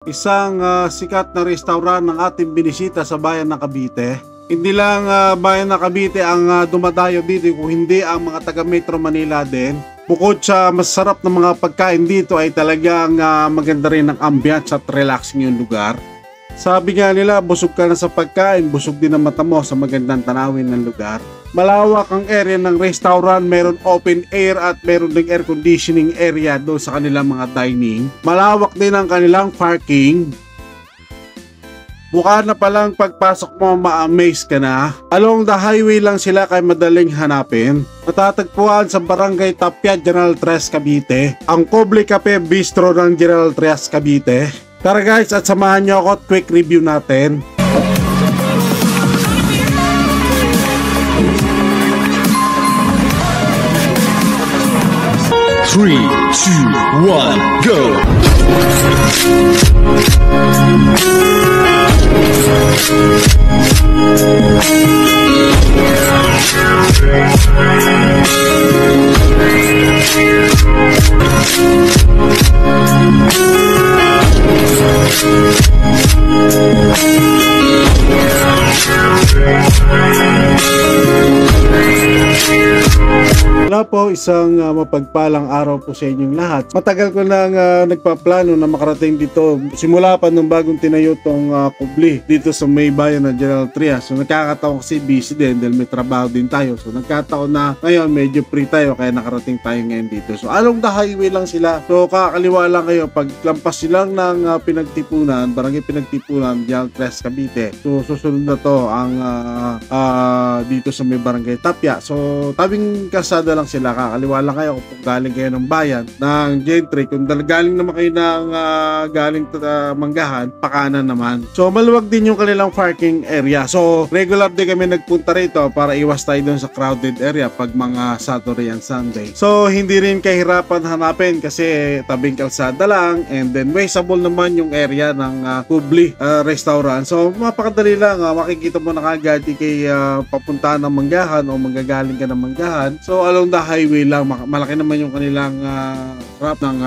Isang sikat na restaurant ng ating binisita sa bayan ng Cavite. Hindi lang bayan ng Cavite ang dumadayo dito, kung hindi ang mga taga Metro Manila din. Bukod sa masarap na mga pagkain dito ay talagang maganda rin ang ambiance at relaxing yung lugar. Sabi nga nila, busog ka na sa pagkain, busog din ang mata mo sa magandang tanawin ng lugar. Malawak ang area ng restaurant, meron open air at meron ding air conditioning area doon sa kanilang mga dining. Malawak din ang kanilang parking. Buka na palang pagpasok mo, ma-amaze ka na. Along the highway lang sila kaya madaling hanapin. Natatagpuan sa Barangay Tapia, General Trias, Cavite, ang Coble Cafe Bistro ng General Trias, Cavite. Tara guys, at samahan nyo ako at quick review natin. Three, two, one, go! Wala po, isang mapagpalang araw po sa inyong lahat. Matagal ko nang nagpaplano na makarating dito. Simula pa nung bagong tinayo tong kubli dito sa may bayan ng General Trias. So nagkakataon kasi busy din dahil may trabaho din tayo. So nagkataon na ngayon medyo free tayo kaya nakarating tayo ngayon dito. So along the highway lang sila. So kakaliwa lang kayo pag lampas silang ng Pinagtipunan, Barangay Pinagtipunan, General Trias, Cavite. So susunod na to ang dito sa may Barangay Tapia. So tabing kasada lang sila, kakaliwa lang kayo kung galing kayo ng bayan ng Gentry. Kung galing naman kayo ng galing Manggahan, pakanan naman. So maluwag din yung kanilang parking area. So regular din kami nagpunta rito para iwas tayo dun sa crowded area pag mga Saturday and Sunday. So hindi rin kahirapan hanapin kasi tabing kalsada lang, and then wasteable naman yung area ng Kubli restaurant. So mapakadali lang, makikita mo na kagad kay papunta ng Manggahan o manggagaling ka ng Manggahan. So along the highway lang, malaki naman yung kanilang wrap ng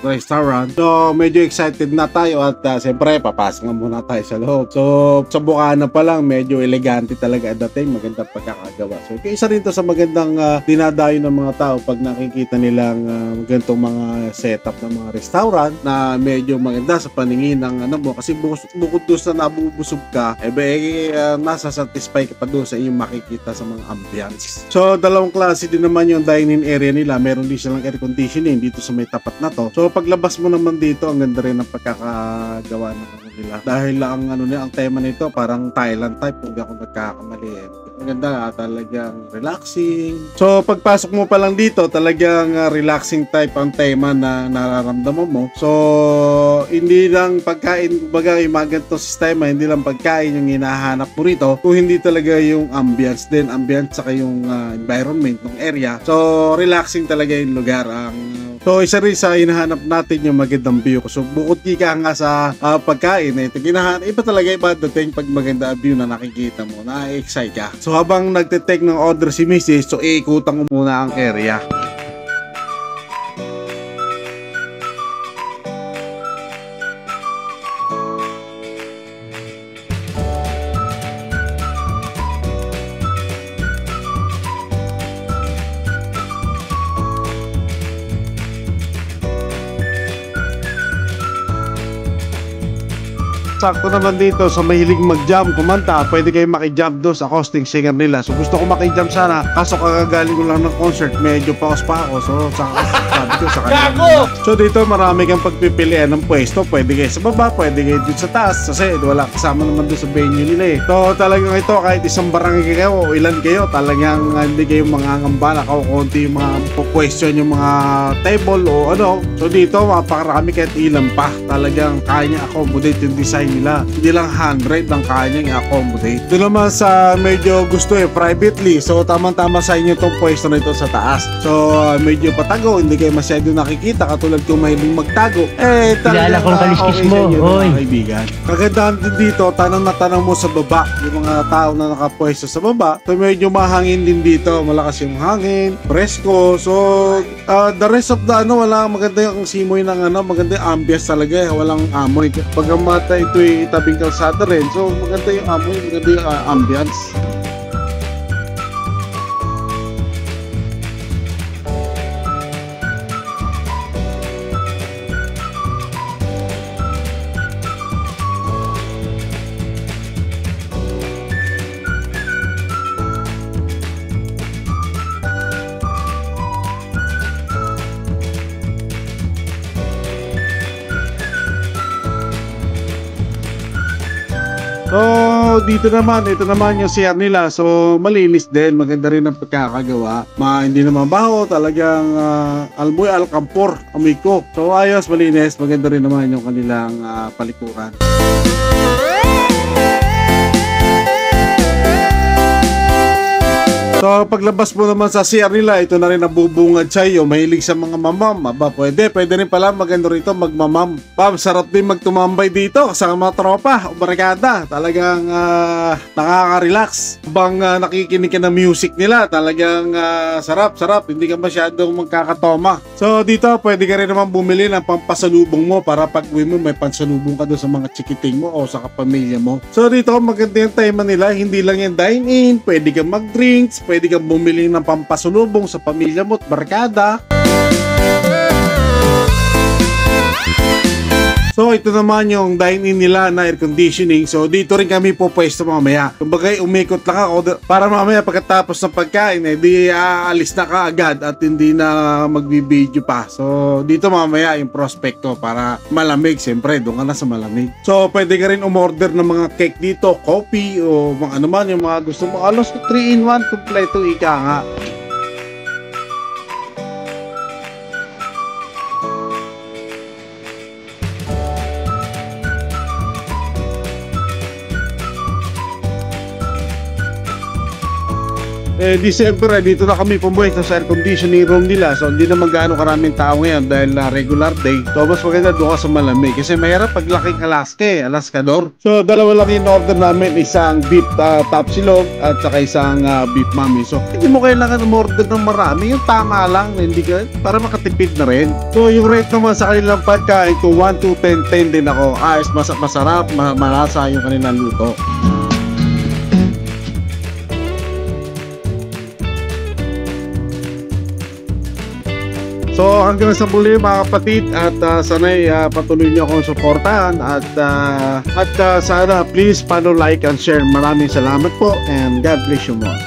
restaurant. So medyo excited na tayo at siyempre papasok na muna tayo sa loob. So sa bukana pa lang medyo elegante talaga at dating magandang pagkakagawa. So isa rin to sa magandang dinadayo ng mga tao pag nakikita nilang ganitong mga setup ng mga restaurant na medyo maganda sa paningin ng ano mo, kasi bukod doon sa nabubusog ka, nasa satisfy ka pa doon sa inyong makikita sa mga ambience. So dalawang klase din naman yung dining area nila. Meron din silang air conditioning dito sa may tapat na to. So paglabas mo naman dito, ang ganda rin ng pagkakagawa ng ano nila. Dahil ang ano nila, ang tema nito parang Thailand type kung di ako nagkakamali. Maganda, talagang relaxing. So pagpasok mo pa lang dito, talagang relaxing type ang tema na nararamdaman mo. So hindi lang pagkain, kumbaga yung mga ganitong sistema, hindi lang pagkain yung hinahanap mo rito, kung hindi talaga yung ambience din, ambience saka yung environment ng area. So relaxing talaga yung lugar. So isa rin sa hinahanap natin yung magandang view. So bukod kika nga sa pagkain, ito iba talaga iba dating pag maganda view na nakikita mo, na-excite ka. So habang nagte-take ng order si Mrs., so iikutan ko muna ang area. Sakto naman dito sa mahilig mag-jump, kumanta, pwede kayo maki-jump doon sa acoustic singer nila. So gusto ko maki-jump sana, kaso kagagaling ko lang ng concert, medyo paus pa ako. So sabi ko sa kanya. So dito marami kang pagpipilian ng pwesto. Pwede kayo sa baba, pwede kayo dito sa taas, kasi wala kasama naman doon sa venue nila eh. So talagang ito, kahit isang barangay kayo o ilan kayo, talagang hindi kayo mangangamba na konti yung mga question yung mga table o ano. So dito mapakarami kahit ilan pa, talagang kaya niya accommodate yung design nila. Hindi lang 100 ang kaya niyang i-accommodate. Doon naman sa medyo gusto privately. So tamang-tama sa inyo tong pwesto na ito sa taas. So medyo patago, hindi kayo masyado nakikita katulad kung mahiling magtago. Kilala kong kaliskis mo, hoy. Kaibigan. Kagandahan din dito, tanong na tanong mo sa baba. Yung mga tao na nakapwesto sa baba. So medyo mahangin din dito. Malakas yung hangin, presko. So the rest of the wala maganda yung simoy ng maganda yung ambience talaga. Walang amoy. Pagkamata ito'y tabing kalsada rin. So maganda yung amoy, maganda yung ambience. So, dito naman, ito naman yung CR nila. So, malinis din. Maganda rin ang pagkakagawa. Hindi naman baho. Talagang almoy alcampor. Amoy ko. So, ayos, malinis. Maganda rin naman yung kanilang palikuran. So paglabas mo naman sa CR nila, ito na rin nabubungad sa iyo. Mahilig sa mga mamam. Aba, pwede rin pala maganda rito magmamam. Pam, sarap din magtumambay dito kasama mga tropa o barkada. Talagang nakaka-relax. Habang nakikinig ka ng music nila, talagang sarap. Hindi ka masyadong magkakatoma. So dito, pwede ka rin naman bumili ng pampasalubong mo para pag uwi mo, may pansalubong ka doon sa mga chikiting mo o sa kapamilya mo. So dito, maganda yung tema nila. Hindi lang yung dine-in. Pwede kang mag-drinks. Pwede kang bumili ng pampasalubong sa pamilya mo at barkada. So ito naman yung dine-in nila na air conditioning. So dito rin kami po pwesto mamaya. Kumbaga umikot lang ako para mamaya pagkatapos ng pagkain di aalis na ka agad at hindi na magbibideo pa. So dito mamaya yung prospekto para malamig. Siyempre doon ka na sa malamig. So pwede ka rin umorder ng mga cake dito, coffee o mga ano man yung mga gusto mo. Alos 3-in-1 kompleto ika nga. December dito na kami pumuwi sa air conditioning room nila. So hindi naman gaano karaming tao ngayon dahil regular day. So mas maganda doon ka sa malamig kasi mahirap pag laking Alaskador. So dalawa lang yung order namin, isang beef tapsilog at saka isang beef mami. So hindi mo kailangan umorder ng marami, yung tama lang, hindi ka para makatipid na rin. So yung rate naman sa kanilang pagkain ko 1 to 10 din ako. Masarap, malasa yung kanilang luto. So hanggang sa muli mga kapatid at sana'y patuloy niyo akong suportahan at sana please follow, like and share. Maraming salamat po and God bless you more.